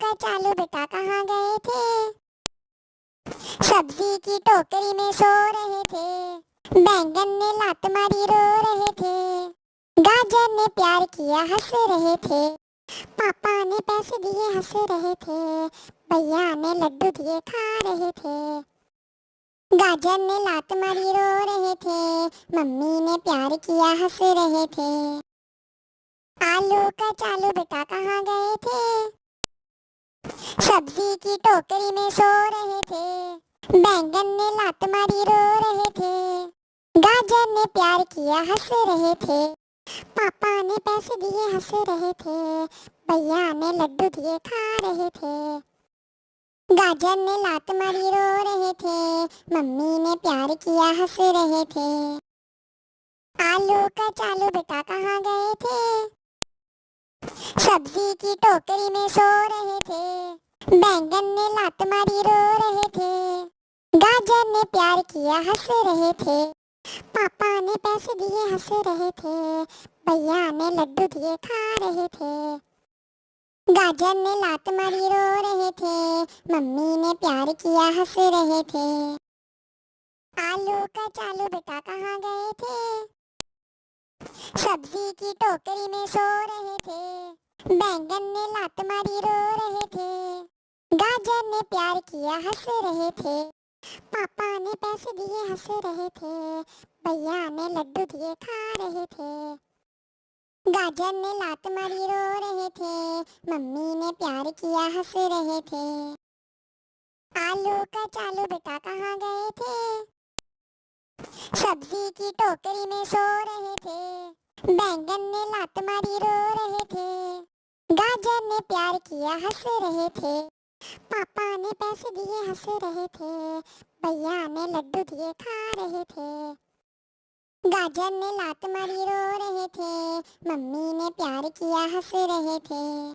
चालू बेटा कहाँ गए थे? सब्जी की टोकरी में सो रहे थे। बैंगन ने लात मारी रो रहे थे। गाजर ने प्यार किया हंस रहे थे। पापा ने पैसे दिए हंस रहे थे। भैया ने लड्डू दिए खा रहे थे। गाजर ने लात मारी रो रहे थे। मम्मी ने प्यार किया हंस रहे थे। आलू का चालू बेटा कहाँ गए थे? सब्जी की टोकरी में सो रहे थे। बैंगन ने लात मारी रो रहे थे। गाजर ने प्यार किया हंस रहे थे। पापा ने पैसे दिए हंस रहे थे। भैया ने लड्डू दिए खा रहे थे। गाजर ने लात मारी रो रहे थे। मम्मी ने प्यार किया हंस रहे थे। आलू का चालू बेटा कहाँ गए थे? सब्जी की टोकरी में सो रहे थे। बैंगन ने लात मारी रो रहे थे। गाजर ने प्यार किया हंस रहे थे। पापा ने पैसे दिए हंस रहे थे। भैया ने लड्डू दिए खा रहे थे। गाजर ने लात मारी रो रहे थे। मम्मी ने प्यार किया हंस रहे थे। आलू का चालू बेटा कहाँ गए थे? सब्जी की टोकरी में सो रहे थे। बैंगन ने लात मारी रो रहे थे। गाजर ने प्यार किया हंस रहे थे। पापा ने पैसे दिए हंस रहे थे। भैया ने लड्डू दिए खा रहे थे। गाजर ने लात मारी रो रहे थे। मम्मी ने प्यार किया हंस रहे थे। आलू का चालू बेटा कहाँ गए थे? सब्जी की टोकरी में सो रहे थे। बैंगन ने लात मारी रो रहे थे। गाजर ने प्यार किया हंस रहे थे। पापा ने पैसे दिए हंस रहे थे। भैया ने लड्डू दिए खा रहे थे। गाजर ने लात मारी रो रहे थे। मम्मी ने प्यार किया हंस रहे थे।